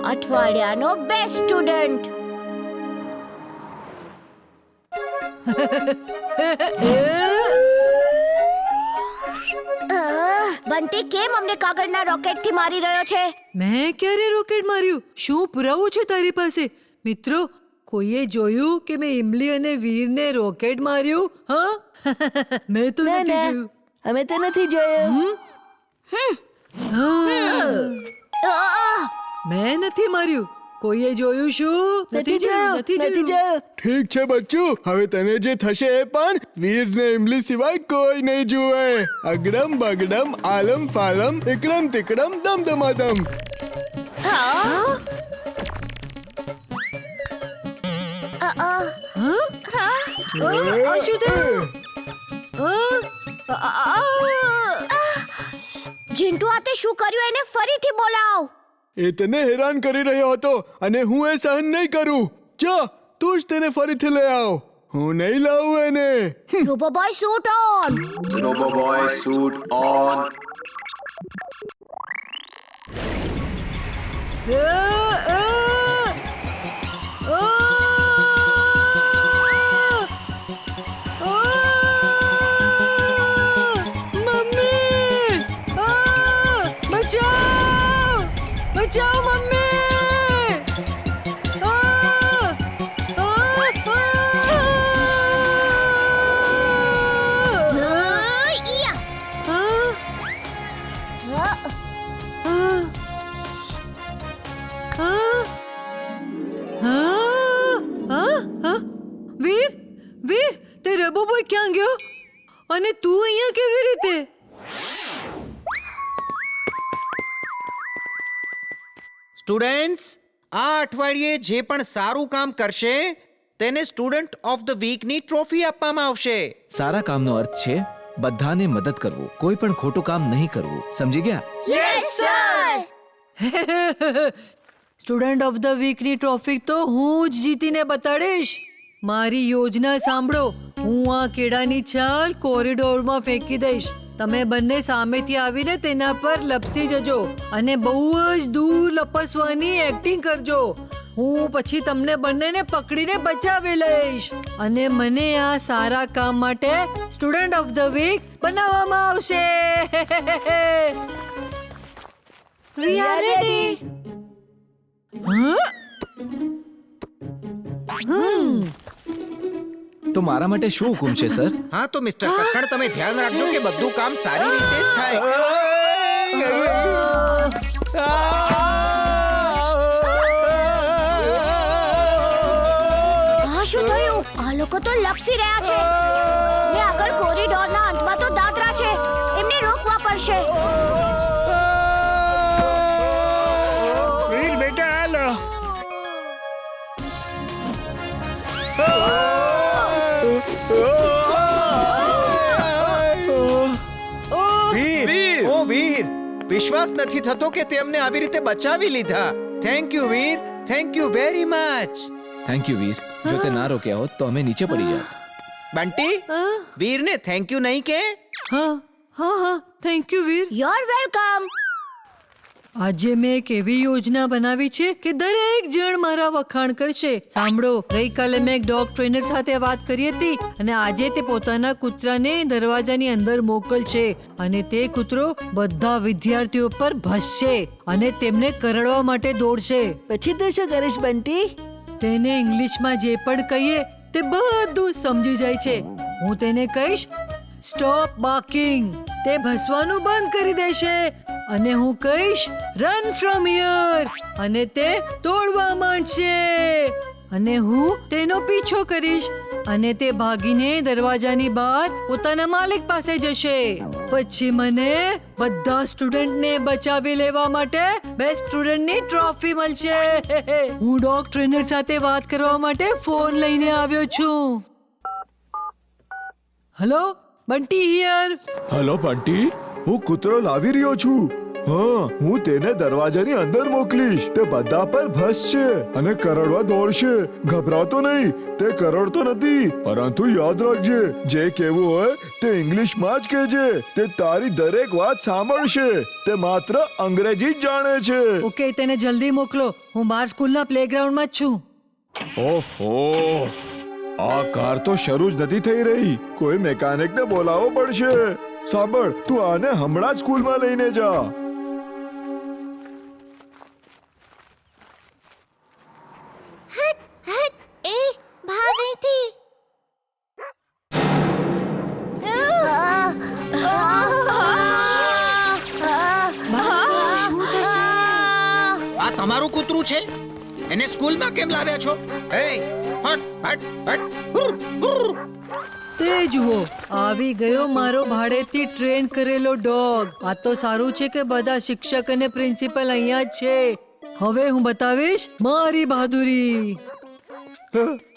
અઠવાડિયાનો best student. Bunty કેમ અમને કાગળના રોકેટથી મારી રહ્યો છે? મેં ક્યારે રોકેટ માર્યું? શું પુરાવો છે તારી પાસે? મિત્રો, કોઈએ જોયું કે મેં ઇમલી અને વીરને રોકેટ માર્યું? હા, મેં તો નથી જોયું. અમે તો નથી જોયું. મેં નથી માર્યું. કોઈએ જોયું? શું નથી જોયું. ઠીક છે બચ્ચું, હવે તને જે થશે એ પણ વીર ને ઇમલી સિવાય કોઈ નહીં જુએ. અગડમ બગડમ આલમ ફાલમ એકડમ તિકડમ દમ દમાદમ. શું થયું? ચિંટુ, આ તે શું કર્યું એને ફરીથી બોલાવ. એ તને હેરાન કરી રહ્યો હતો અને હું એ સહન નહીં કરું. જા, તું જ તેને ફરીથી લઈ આવ. હું નહીં લાવું એને. Roboboy suit on. Roboboy suit on. Mummy, બચાવ, બચાવ મમ્મી. વીર, વીર, તે રબોબોય ક્યાં ગયો? અને તું અહીંયા કેવી રીતે? સ્ટુડન્ટ્સ, આ અઠવાડિયે જે પણ સારું કામ કરશે તેને સ્ટુડન્ટ ઓફ ધ વીકની ટ્રોફી આપવામાં આવશે. સારા કામનો અર્થ છે બધાને મદદ કરવું, કોઈ પણ ખોટું કામ નહીં કરવું. સમજી ગયા? Yes sir. Student of the વીકની ટ્રોફી તો હું જ જીતીને બતાડીશ. મારી યોજના સાંભળો. હું આ કેળાની છાલ કોરિડોરમાં ફેંકી દઈશ. તમે બંને સામેથી આવીને તેના પર લપસી જજો અને બહુ જ દૂર લપસવાની એક્ટિંગ કરજો. હું પછી તમને બંનેને પકડીને બચાવી લઈશ અને મને આ સારા કામ માટે સ્ટુડન્ટ ઓફ ધ વીક બનાવવામાં આવશે. We are ready. તો મારા માટે શું હુકુમ છે સર? હા તો મિસ્ટર કક્કડ, તમે ધ્યાન રાખજો કે બધું કામ સારી રીતે જ થાય. આ શું થયું? આ લોકો તો લપસી રહ્યા છે ને આગળ કોરિડોરના અંતમાં તો દાદરા છે. એમને રોકવા પડશે. વીર બેટા હાલો. વીર, ઓ વીર, વિશ્વાસ નથી થતો કે તેમને આવી રીતે બચાવી લીધા. Thank you Veer, thank you very much. Thank you Veer. જો તે ના રોક્યા હોત તો અમે નીચે પડી જાત. બંટી, વીરને થેન્ક યુ નહીં કે? હા હા હા, thank you Veer. Your welcome. આજે મેં એક એવી યોજના બનાવી છે કે દરેક જણ મારા વખાણ કરશે. સાંભળો, ગઈકાલે મેં એક ડોગ ટ્રેનર સાથે વાત કરી હતી અને આજે તે પોતાના કૂતરાને દરવાજાની અંદર મોકલશે અને તે કૂતરો બધા વિદ્યાર્થીઓ પર ભસશે અને તેમને કરડવા માટે દોડશે. પછી તો શું કરીશ બંટી? તેને ઇંગ્લિશમાં જે પણ કહીએ તે બધું સમજી જાય છે. હું તેને કહીશ સ્ટોપ બાર્કિંગ. તે ભસવાનું બંધ કરી દેશે અને હું કહીશ રન ફ્રોમ હિયર અને તે દોડવા માંડશે અને હું તેનો પીછો કરીશ અને તે ભાગીને દરવાજાની બહાર પોતાના માલિક પાસે જશે. પછી મને બધા સ્ટુડન્ટને બચાવી લેવા માટે બેસ્ટ સ્ટુડન્ટની ટ્રોફી મળશે. હું ડોગ ટ્રેનર સાથે વાત કરવા માટે ફોન લઈને આવ્યો છું. Hello, Bunty here. Hello Bunty, હું કૂતરો લાવી રહ્યો છું. હા, હું તેને દરવાજાની અંદર મોકલીશ. તે બધા પર ભસશે અને કરડવા દોડશે. ગભરાતો નહીં, તે કરડતો નથી. પરંતુ યાદ રાખજે, જે કહેવું હોય તે ઇંગ્લિશમાં જ કહેજે. તે તારી દરેક વાત સાંભળશે. તે માત્ર અંગ્રેજી જ જાણે છે. ઓકે, તેને જલ્દી મોકલો. હું બહાર સ્કૂલના પ્લેગ્રાઉન્ડમાં જ છું. ઓફો, આ કાર તો શરૂ જ નથી થઈ રહી. કોઈ મેકેનિકને બોલાવવો પડશે. સાંભળ, તું આને હમણાં જ સ્કૂલમાં લઈને જા. એ ભાગ અહીંથી. શું થશે? આ તમારું કૂતરું છે? એને સ્કૂલમાં કેમ લાવ્યા છો? એ હટ હટ હટ હુર, હુર. તે જુઓ, આવી ગયો મારો ભાડેથી ટ્રેન કરેલો ડોગ. આ તો સારું છે કે બધા શિક્ષક અને પ્રિન્સિપલ અહીંયા જ છે. હવે હું બતાવીશ મારી બહાદુરી.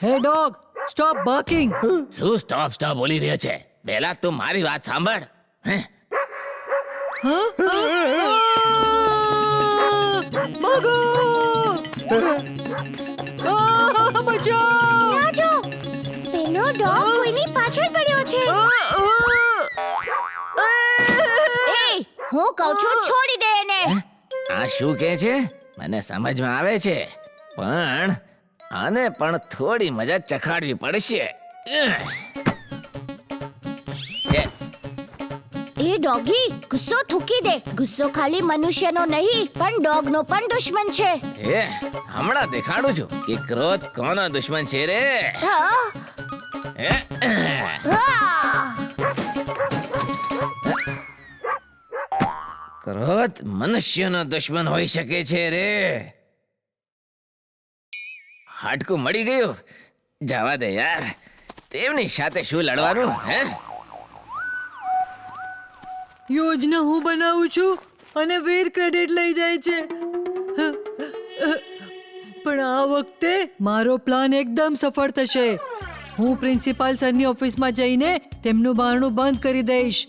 હે ડોગ, સ્ટોપ બાર્કિંગ. શું સ્ટોપ સ્ટોપ બોલી રહ્યો છે? પહેલા તું મારી વાત સાંભળ. હે? ભાગો! બચાવ! ત્યાં જો, પેલો ડોગ કોઈની પાછળ પડ્યો છે. એ, હું કહું છું છોડી દે એને. આ શું કહે છે? મને સમજમાં આવે છે, પણ આને પણ થોડી મજા ચખાડવી પડશે. એ ડોગી, ગુસ્સો થૂકી દે. ગુસ્સો ખાલી મનુષ્યનો નહીં પણ ડોગનો પણ દુશ્મન છે. હમણાં દેખાડું છું કે ક્રોધ કોનો દુશ્મન છે રે. હા, હે? હા. ક્રોધ મનુષ્યનો દુશ્મન હોઈ શકે છે રે. હાડકું મળી ગયું. જવા દે યાર, તેમની સાથે શું લડવાનું? હે? યોજના હું બનાવું છું અને વીર ક્રેડિટ લઈ જાય છે. પણ આ વખતે મારો પ્લાન એકદમ સફળ થશે. હું પ્રિન્સિપાલ સરની ઓફિસમાં જઈને તેમનું બારણું બંધ કરી દઈશ.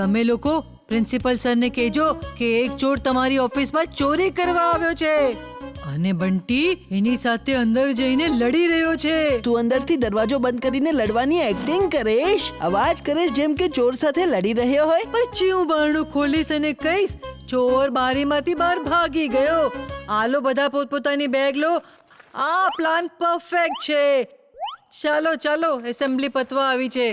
તમે લોકો પ્રિન્સિપલ સરને કહેજો કે એક ચોર તમારી ઓફિસમાં ચોરી કરવા આવ્યો છે અને બંટી એની સાથે અંદર જઈને લડી રહ્યો છે. તું અંદરથી દરવાજો બંધ કરીને લડવાની એક્ટિંગ કરીશ. અવાજ કરીશ જેમ કે ચોર સાથે લડી રહ્યો હોય. પછી હું બારણું ખોલીશ અને કહીશ, ચોર બારીમાંથી બહાર ભાગી ગયો. આલો બધા પોતપોતાની બેગ લો. આ પ્લાન પરફેક્ટ છે. ચાલો ચાલો, એસેમ્બલી પતવા આવી છે.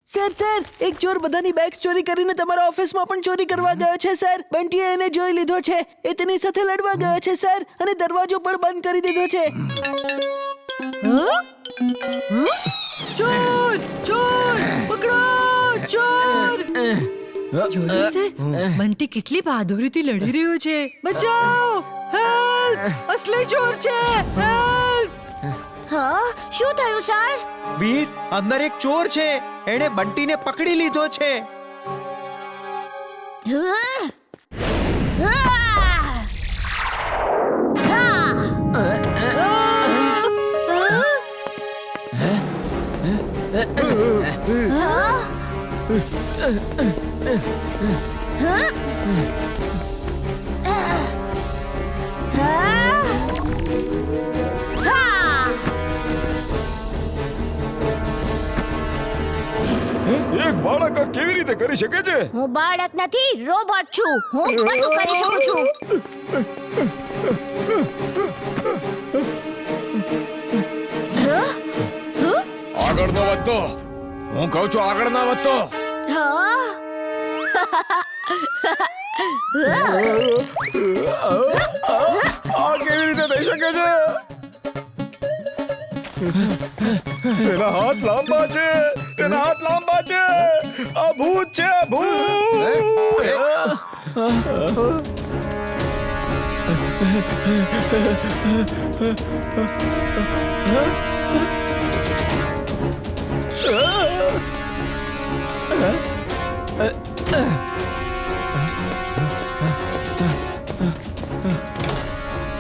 સર સર, એક ચોર બધાની બેગ્સ ચોરી કરીને તમારા ઓફિસમાં પણ ચોરી કરવા ગયો છે સર. બંટીએ એને જોઈ લીધો છે. એ તેની સાથે લડવા ગયો છે સર, અને દરવાજો પણ બંધ કરી દીધો છે. હા? હા? ચોર ચોર પકડો! ચોર! જોયું છે? બંટી કેટલી બહાદુરીથી લડી રહ્યો છે. બચાવ! હેલ્પ! અસલી ચોર છે. હેલ્પ! હા, શું થયું સર? વીર, અંદર એક ચોર છે. એણે બંટીને પકડી લીધો છે. હા. હા. હા. એક બાળક આ કેવી રીતે કરી શકે છે? હું બાળક નથી, રોબોટ છું. હું બધું કરી શકું છું. આગળ ન વધતો. હું કહું છું આગળ ન વધતો. હા. આ કેવી રીતે થઈ શકે છે? તેના હાથ લાંબા છે. તેના હાથ લાંબા છે. આ ભૂત છે, ભૂત.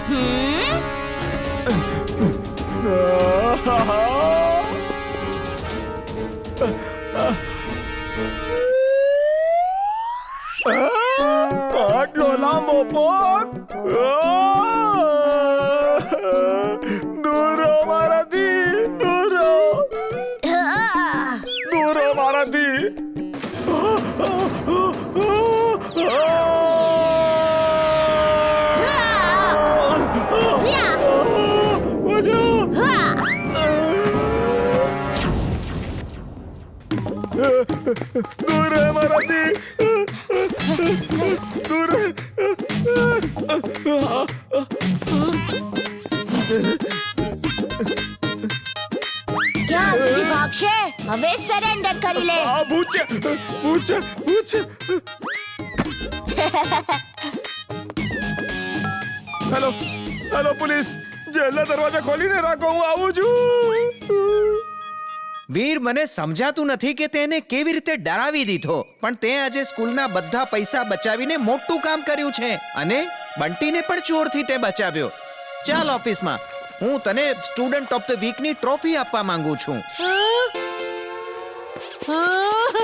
Hmm? આટલો લાંબો પગ દૂરો મારાથી દૂરો દૂરો મારાથી દૂર હે મારાથી દૂર ક્યાં સુધી ભાગશે? હવે સરેન્ડર કરી લે. આ પૂછે પૂછે પૂછે હેલો હેલો પોલીસ જેલના દરવાજા ખોલીને રાખો હું આવું છું વીર મને સમજાતું નથી કે તેને કેવી રીતે ડરાવી દીધો પણ તે આજે સ્કૂલના બધા પૈસા બચાવીને મોટું કામ કર્યું છે અને બંટીને પણ ચોરથી તે બચાવ્યો ચાલ ઓફિસમાં હું તને સ્ટુડન્ટ ઓફ ધ વીકની ટ્રોફી આપવા માંગુ છું હા